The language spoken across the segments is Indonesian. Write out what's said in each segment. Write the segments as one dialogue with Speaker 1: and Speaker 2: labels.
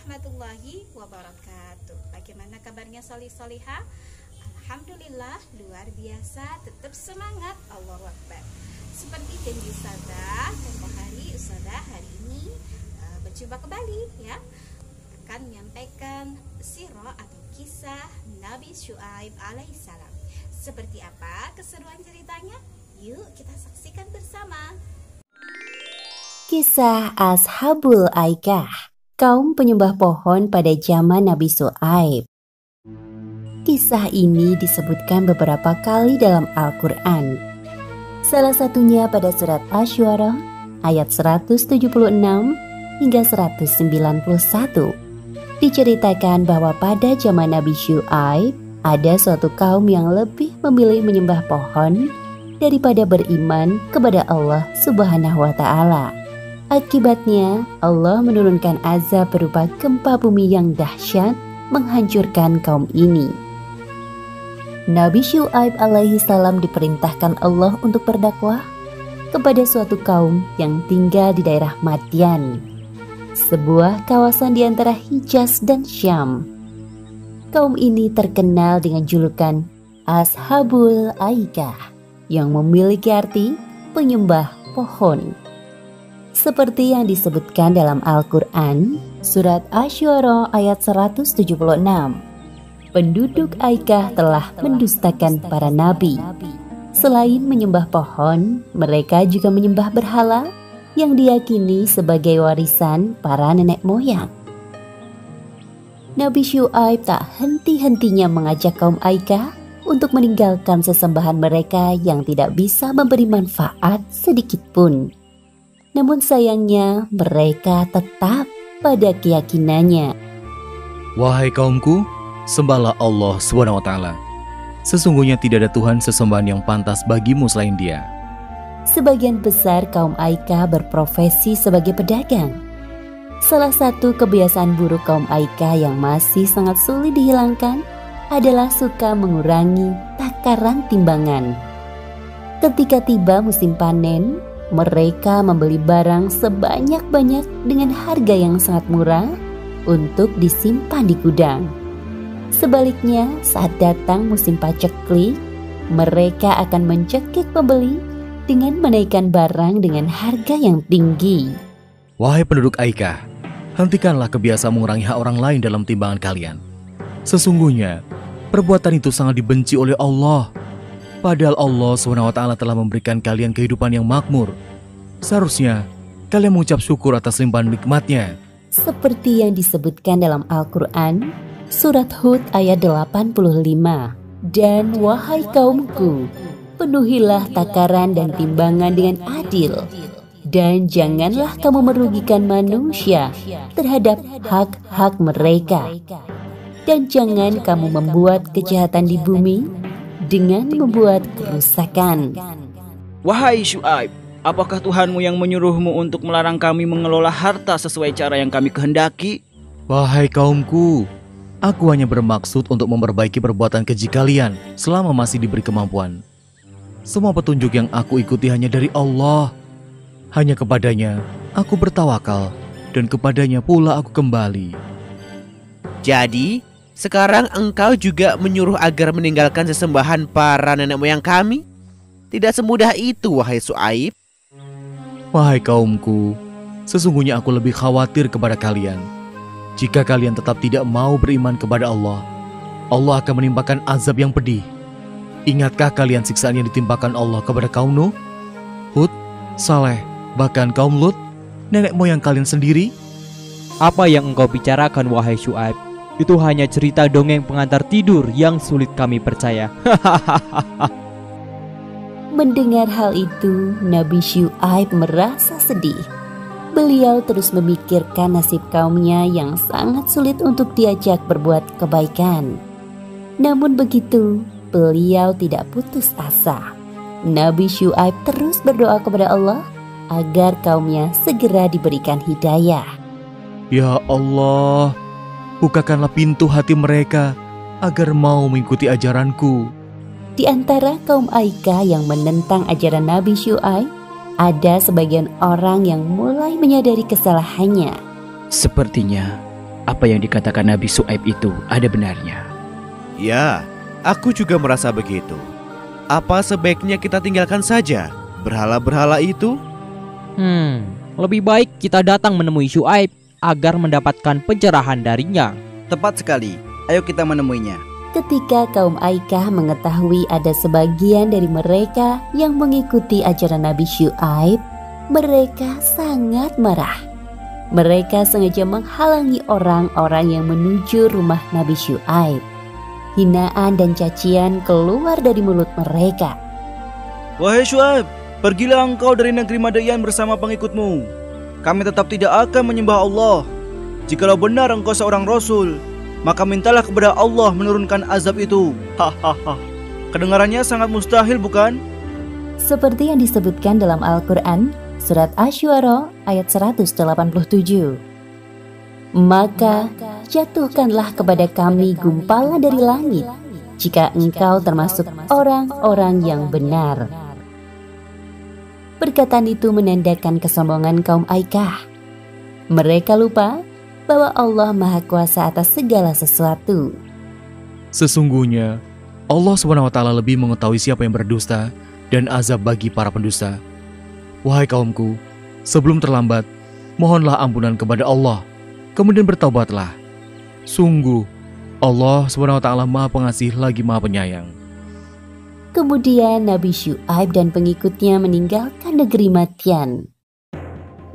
Speaker 1: warahmatullahi wabarakatuh. Bagaimana kabarnya solih-solihah? Alhamdulillah luar biasa, tetap semangat. Allahu Akbar. Seperti janji Ustazah, tempo hari Ustazah hari ini berjumpa kembali ya, akan menyampaikan sirah atau kisah Nabi Syuaib alaihissalam. Seperti apa keseruan ceritanya? Yuk kita saksikan bersama.
Speaker 2: Kisah Ashabul Aikah, kaum penyembah pohon pada zaman Nabi Syuaib. Kisah ini disebutkan beberapa kali dalam Al-Quran. Salah satunya pada surat Asy-Syu'ara ayat 176 hingga 191. Diceritakan bahwa pada zaman Nabi Syuaib ada suatu kaum yang lebih memilih menyembah pohon daripada beriman kepada Allah Subhanahu wa Ta'ala. Akibatnya, Allah menurunkan azab berupa gempa bumi yang dahsyat menghancurkan kaum ini. Nabi Syuaib alaihissalam diperintahkan Allah untuk berdakwah kepada suatu kaum yang tinggal di daerah Madyan, sebuah kawasan di antara Hijaz dan Syam. Kaum ini terkenal dengan julukan Ashabul Aikah yang memiliki arti penyembah pohon. Seperti yang disebutkan dalam Al-Quran, surat Asy-Syu'ara ayat 176. Penduduk Aikah telah mendustakan para nabi. Selain menyembah pohon, mereka juga menyembah berhala yang diyakini sebagai warisan para nenek moyang. Nabi Syuaib tak henti-hentinya mengajak kaum Aikah untuk meninggalkan sesembahan mereka yang tidak bisa memberi manfaat sedikit pun. Namun sayangnya mereka tetap pada keyakinannya.
Speaker 3: Wahai kaumku, sembahlah Allah SWT. Sesungguhnya tidak ada Tuhan sesembahan yang pantas bagimu selain Dia.
Speaker 2: Sebagian besar kaum Aikah berprofesi sebagai pedagang. Salah satu kebiasaan buruk kaum Aikah yang masih sangat sulit dihilangkan adalah suka mengurangi takaran timbangan. Ketika tiba musim panen, mereka membeli barang sebanyak-banyak dengan harga yang sangat murah untuk disimpan di gudang. Sebaliknya, saat datang musim paceklik, mereka akan mencekik pembeli dengan menaikkan barang dengan harga yang tinggi.
Speaker 3: Wahai penduduk Aikah, hentikanlah kebiasaan mengurangi hak orang lain dalam timbangan kalian. Sesungguhnya, perbuatan itu sangat dibenci oleh Allah. Padahal Allah SWT telah memberikan kalian kehidupan yang makmur. Seharusnya kalian mengucap syukur atas limpahan nikmatnya.
Speaker 2: Seperti yang disebutkan dalam Al-Quran, surat Hud ayat 85. Dan wahai kaumku, penuhilah takaran dan timbangan dengan adil. Dan janganlah kamu merugikan manusia terhadap hak-hak mereka. Dan jangan kamu membuat kejahatan di bumi dengan membuat kerusakan.
Speaker 4: Wahai Syuaib, apakah Tuhanmu yang menyuruhmu untuk melarang kami mengelola harta sesuai cara yang kami kehendaki?
Speaker 3: Wahai kaumku, aku hanya bermaksud untuk memperbaiki perbuatan keji kalian selama masih diberi kemampuan. Semua petunjuk yang aku ikuti hanya dari Allah. Hanya kepadanya aku bertawakal dan kepadanya pula aku kembali.
Speaker 5: Jadi, sekarang engkau juga menyuruh agar meninggalkan sesembahan para nenek moyang kami? Tidak semudah itu, wahai Syuaib.
Speaker 3: Wahai kaumku, sesungguhnya aku lebih khawatir kepada kalian. Jika kalian tetap tidak mau beriman kepada Allah, Allah akan menimpakan azab yang pedih. Ingatkah kalian siksaan yang ditimpakan Allah kepada kaum Nuh, Hud, Saleh, bahkan kaum Lut, nenek moyang kalian sendiri?
Speaker 6: Apa yang engkau bicarakan, wahai Syuaib? Itu hanya cerita dongeng pengantar tidur yang sulit kami percaya.
Speaker 2: Mendengar hal itu, Nabi Syuaib merasa sedih. Beliau terus memikirkan nasib kaumnya yang sangat sulit untuk diajak berbuat kebaikan. Namun begitu, beliau tidak putus asa. Nabi Syuaib terus berdoa kepada Allah agar kaumnya segera diberikan hidayah.
Speaker 3: Ya Allah, bukakanlah pintu hati mereka agar mau mengikuti ajaranku.
Speaker 2: Di antara kaum Aikah yang menentang ajaran Nabi Syuaib, ada sebagian orang yang mulai menyadari kesalahannya.
Speaker 4: Sepertinya apa yang dikatakan Nabi Syuaib itu ada benarnya.
Speaker 5: Ya, aku juga merasa begitu. Apa sebaiknya kita tinggalkan saja berhala-berhala itu?
Speaker 6: Lebih baik kita datang menemui Syuaib agar mendapatkan pencerahan darinya.
Speaker 7: Tepat sekali, ayo kita menemuinya.
Speaker 2: Ketika kaum Aikah mengetahui ada sebagian dari mereka yang mengikuti ajaran Nabi Syuaib, mereka sangat marah. Mereka sengaja menghalangi orang-orang yang menuju rumah Nabi Syuaib. Hinaan dan cacian keluar dari mulut mereka.
Speaker 7: Wahai Syuaib, pergilah engkau dari negeri Madian bersama pengikutmu. Kami tetap tidak akan menyembah Allah. Jikalau benar engkau seorang Rasul, maka mintalah kepada Allah menurunkan azab itu. Hahaha. Kedengarannya sangat mustahil, bukan?
Speaker 2: Seperti yang disebutkan dalam Al-Quran, Surat Asy-Syu'ara ayat 187. Maka jatuhkanlah kepada kami gumpalan dari langit, jika engkau termasuk orang-orang yang benar. Perkataan itu menandakan kesombongan kaum Aikah. Mereka lupa bahwa Allah Maha Kuasa atas segala sesuatu.
Speaker 3: Sesungguhnya Allah SWT lebih mengetahui siapa yang berdusta dan azab bagi para pendusta. Wahai kaumku, sebelum terlambat, mohonlah ampunan kepada Allah, kemudian bertaubatlah. Sungguh, Allah SWT Maha Pengasih lagi Maha Penyayang.
Speaker 2: Kemudian Nabi Syuaib dan pengikutnya meninggalkan negeri Madian.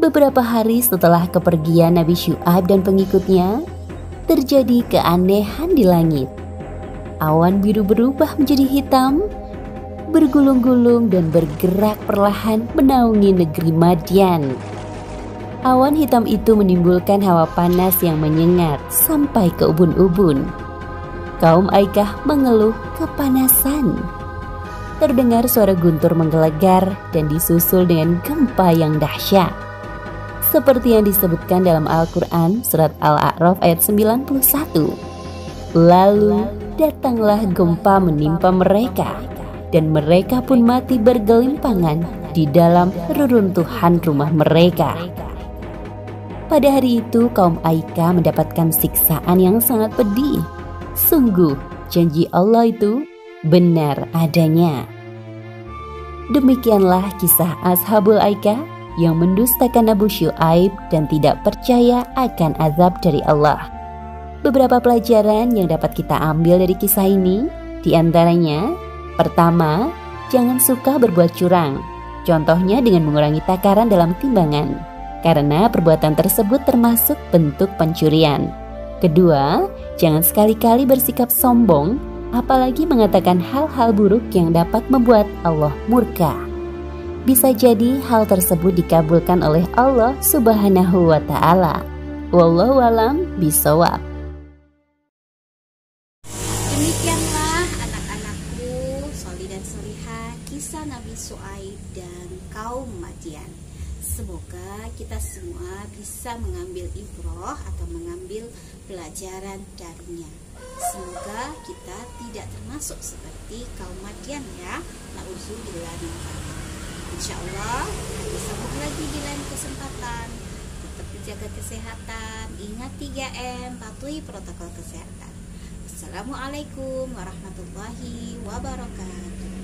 Speaker 2: Beberapa hari setelah kepergian Nabi Syuaib dan pengikutnya, terjadi keanehan di langit. Awan biru berubah menjadi hitam, bergulung-gulung dan bergerak perlahan menaungi negeri Madian. Awan hitam itu menimbulkan hawa panas yang menyengat sampai ke ubun-ubun. Kaum Aikah mengeluh kepanasan. Terdengar suara guntur menggelegar dan disusul dengan gempa yang dahsyat. Seperti yang disebutkan dalam Al-Quran Surat Al-A'raf ayat 91. Lalu datanglah gempa menimpa mereka, dan mereka pun mati bergelimpangan di dalam reruntuhan rumah mereka. Pada hari itu kaum Aikah mendapatkan siksaan yang sangat pedih. Sungguh janji Allah itu benar adanya. Demikianlah kisah Ashabul Aikah yang mendustakan Nabi Syuaib dan tidak percaya akan azab dari Allah. Beberapa pelajaran yang dapat kita ambil dari kisah ini, diantaranya, pertama, jangan suka berbuat curang. Contohnya dengan mengurangi takaran dalam timbangan, karena perbuatan tersebut termasuk bentuk pencurian. Kedua, jangan sekali-kali bersikap sombong, apalagi mengatakan hal-hal buruk yang dapat membuat Allah murka. Bisa jadi hal tersebut dikabulkan oleh Allah Subhanahu wa Ta'ala. Wallahu a'lam bishawab.
Speaker 1: Demikianlah anak-anakku, Soli dan Soliha, kisah Nabi Syuaib dan kaum Madian. Semoga kita semua bisa mengambil ibrah atau mengambil pelajaran darinya. Semoga kita tidak termasuk seperti kaum Madian ya. Nauzubillah min dzalik. Insyaallah kita sambung lagi di lain kesempatan. Tetap jaga kesehatan, ingat 3M, patuhi protokol kesehatan. Assalamualaikum warahmatullahi wabarakatuh.